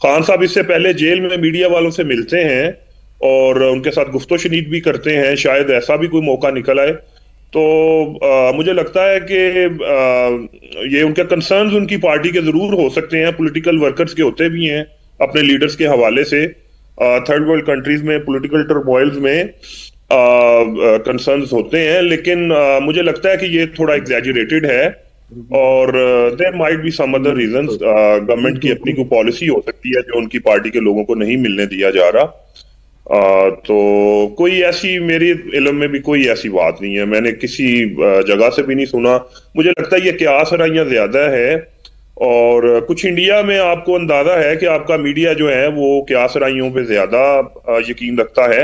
खान साहब इससे पहले जेल में मीडिया वालों से मिलते हैं और उनके साथ गुफ्तो-शनीद भी करते हैं, शायद ऐसा भी कोई मौका निकल आए। तो मुझे लगता है कि ये उनके कंसर्न्स उनकी पार्टी के जरूर हो सकते हैं, पॉलिटिकल वर्कर्स के होते भी हैं अपने लीडर्स के हवाले से। थर्ड वर्ल्ड कंट्रीज में पॉलिटिकल टर्मोइल्स में कंसर्न्स होते हैं, लेकिन मुझे लगता है कि ये थोड़ा एग्जैजरेटेड है और there might be some other reasons. Government की अपनी कोई पॉलिसी हो सकती है जो उनकी पार्टी के लोगों को नहीं मिलने दिया जा रहा। तो कोई ऐसी, मेरे इल्म में भी कोई ऐसी बात नहीं है, मैंने किसी जगह से भी नहीं सुना। मुझे लगता है ये क्यास राइयां ज्यादा है और कुछ इंडिया में आपको अंदाजा है कि आपका मीडिया जो है वो क्यास राइयों पे ज्यादा यकीन रखता है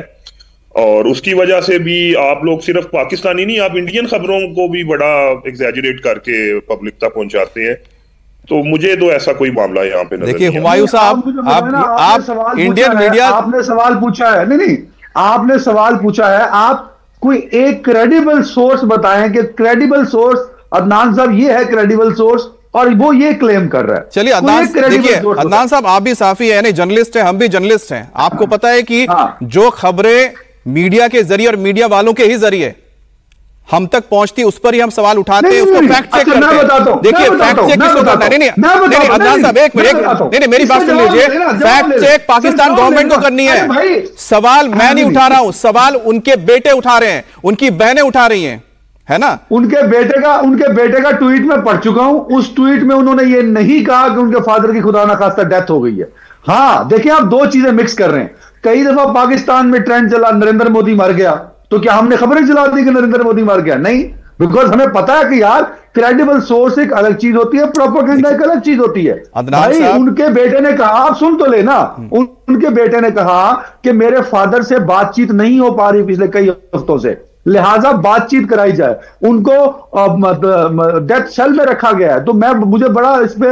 और उसकी वजह से भी आप लोग सिर्फ पाकिस्तानी नहीं, आप इंडियन खबरों को भी बड़ा एग्जैजरेट करके पब्लिक तक पहुंचाते हैं। तो मुझे तो ऐसा कोई मामला यहाँ पे नजर देखिए नहीं हुमायूं साहब, आप इंडियन मीडिया, आपने सवाल पूछा है, नहीं आपने सवाल पूछा है, आप कोई एक क्रेडिबल सोर्स बताएं कि क्रेडिबल सोर्स अदनान साहब ये है क्रेडिबल सोर्स और वो ये क्लेम कर रहा है। चलिए अदनान, देखिए अदनान साहब आप भी साफी है, यानी जर्नलिस्ट हैं, हम भी जर्नलिस्ट हैं। आपको पता है कि जो खबरें मीडिया के जरिए और मीडिया वालों के ही जरिए हम तक पहुंचती, उस पर ही हम सवाल उठाते हैं, उसको फैक्ट चेक करते हैं। देखिए फैक्ट चेक किसको करना है? नहीं अदनान साहब एक मिनट, नहीं मेरी बात सुन लीजिए। फैक्ट चेक पाकिस्तान गवर्नमेंट को करनी है। सवाल मैं नहीं उठा रहा हूं, सवाल उनके बेटे उठा रहे हैं, उनकी बहनें उठा रही हैं, है ना। उनके बेटे का ट्वीट में पढ़ चुका हूं। उस ट्वीट में उन्होंने ये नहीं कहा कि उनके फादर की खुदा ना खास्ता डेथ हो गई है। हाँ देखिए, आप दो चीजें मिक्स कर रहे हैं। कई दफा पाकिस्तान में ट्रेंड चला नरेंद्र मोदी मर गया, तो क्या हमने खबरें चला दी कि नरेंद्र मोदी मर गया? नहीं, बिकॉज हमें पता है कि यार क्रेडिबल सोर्स एक अलग चीज होती है, प्रोपेगेंडा एक अलग चीज होती है। भाई उनके बेटे ने कहा, आप सुन तो लेना, उनके बेटे ने कहा कि मेरे फादर से बातचीत नहीं हो पा रही पिछले कई हफ्तों से, लिहाजा बातचीत कराई जाए। उनको डेथ सेल में रखा गया है। तो मुझे बड़ा इस पे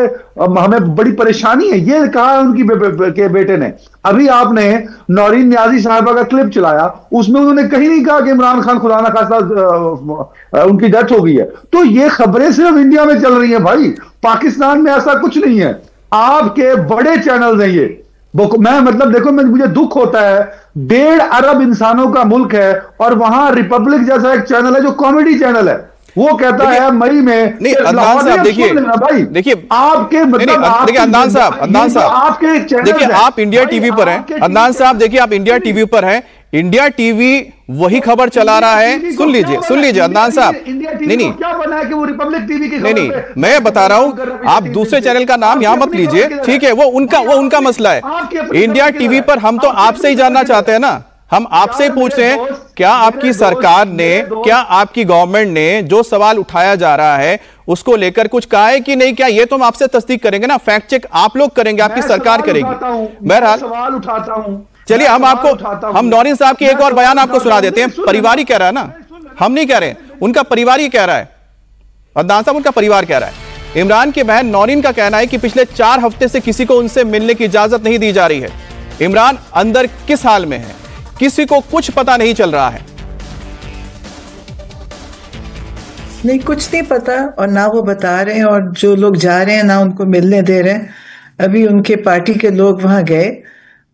हमें बड़ी परेशानी है, ये कहा उनकी के बेटे ने। अभी आपने नौरीन नियाजी साहबा का क्लिप चलाया, उसमें उन्होंने कहीं नहीं कहा कि इमरान खान खुदा ना खास्ता उनकी डेथ हो गई है। तो ये खबरें सिर्फ इंडिया में चल रही हैं भाई, पाकिस्तान में ऐसा कुछ नहीं है। आपके बड़े चैनल हैं ये। मैं मतलब देखो, मुझे दुख होता है, 1.5 अरब इंसानों का मुल्क है और वहां रिपब्लिक जैसा एक चैनल है जो कॉमेडी चैनल है, वो कहता है मई में। नहीं अदनान साहब देखिए, आपके मतलब देखिए अदनान साहब आपके देखिए, आप इंडिया टीवी पर हैं। अदनान साहब देखिए, आप इंडिया टीवी पर हैं, इंडिया टीवी वही खबर चला रहा है। सुन लीजिए अदनान साहब, नहीं क्या बना है कि वो रिपब्लिक टीवी की नहीं, मैं बता रहा हूं, आप दूसरे चैनल का नाम यहां मत लीजिए, ठीक है, वो उनका मसला है। इंडिया टीवी पर हम तो आपसे ही जानना चाहते हैं ना, हम आपसे ही पूछ रहे हैं, क्या आपकी सरकार ने, क्या आपकी गवर्नमेंट ने जो सवाल उठाया जा रहा है उसको लेकर कुछ कहा है कि नहीं? क्या ये तो हम आपसे तस्दीक करेंगे ना, फैक्ट चेक आप लोग करेंगे, आपकी सरकार करेगी। बहरहाल सवाल उठाता हूं, चलिए हम नौरीन साहब की एक और बयान आपको सुना देते हैं। परिवार ही कह रहा है ना, हम नहीं कह रहे, उनका परिवार ही कह रहा है। अदनान साहब उनका परिवार कह रहा है। इमरान की बहन नौरीन का कहना है कि पिछले 4 हफ्ते से किसी को उनसे मिलने की इजाजत नहीं दी जा रही है। इमरान अंदर किस हाल में है, किसी को कुछ पता नहीं चल रहा है। नहीं, कुछ नहीं पता, और ना वो बता रहे हैं, और जो लोग जा रहे हैं ना उनको मिलने दे रहे हैं। अभी उनके पार्टी के लोग वहां गए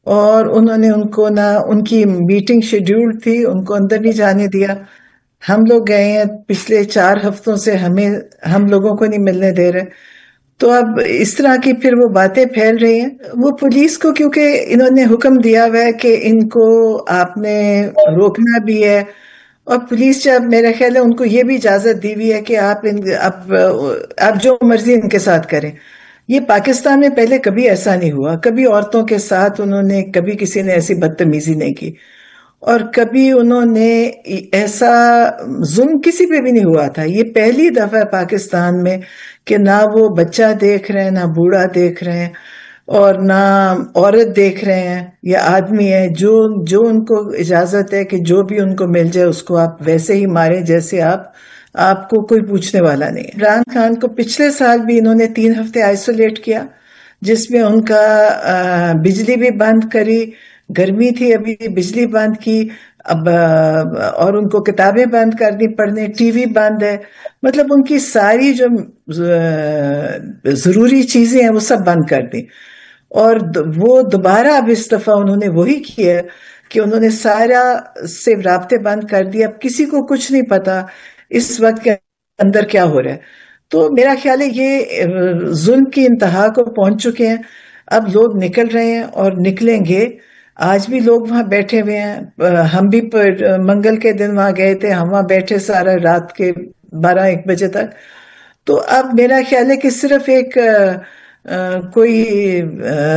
और उन्होंने उनको ना, उनकी मीटिंग शेड्यूल थी, उनको अंदर नहीं जाने दिया। हम लोग गए हैं, पिछले 4 हफ्तों से हम लोगों को नहीं मिलने दे रहे। तो अब इस तरह की फिर वो बातें फैल रही हैं। वो पुलिस को, क्योंकि इन्होंने हुक्म दिया हुआ है कि इनको आपने रोकना भी है, और पुलिस जब, मेरा ख्याल है उनको ये भी इजाजत दी हुई है कि आप जो मर्जी इनके साथ करें। ये पाकिस्तान में पहले कभी ऐसा नहीं हुआ, कभी औरतों के साथ उन्होंने, कभी किसी ने ऐसी बदतमीजी नहीं की, और कभी उन्होंने ऐसा जुल्म किसी पे भी नहीं हुआ था। ये पहली दफा है पाकिस्तान में कि ना वो बच्चा देख रहे हैं, ना बूढ़ा देख रहे हैं, और ना औरत देख रहे हैं या आदमी है, जो उनको इजाजत है कि जो भी उनको मिल जाए उसको आप वैसे ही मारें जैसे आपको कोई पूछने वाला नहीं है। इमरान खान को पिछले साल भी इन्होंने 3 हफ्ते आइसोलेट किया, जिसमें उनका बिजली भी बंद करी, गर्मी थी अभी, बिजली बंद की, अब और उनको किताबें बंद करनी पड़ने, टीवी बंद है, मतलब उनकी सारी जो जरूरी चीजें हैं वो सब बंद कर दी। और वो दोबारा अब इस दफा उन्होंने वही किया कि उन्होंने सारा से राब्ते बंद कर दिए। अब किसी को कुछ नहीं पता इस वक्त के अंदर क्या हो रहा है। तो मेरा ख्याल है ये जुल्म की इंतहा को पहुंच चुके हैं। अब लोग निकल रहे हैं और निकलेंगे। आज भी लोग वहां बैठे हुए हैं। हम भी मंगल के दिन वहां गए थे, हम वहां बैठे सारा रात के 12-1 बजे तक। तो अब मेरा ख्याल है कि सिर्फ एक कोई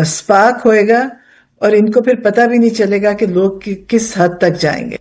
स्पार्क होएगा और इनको फिर पता भी नहीं चलेगा कि लोग किस हद तक जाएंगे।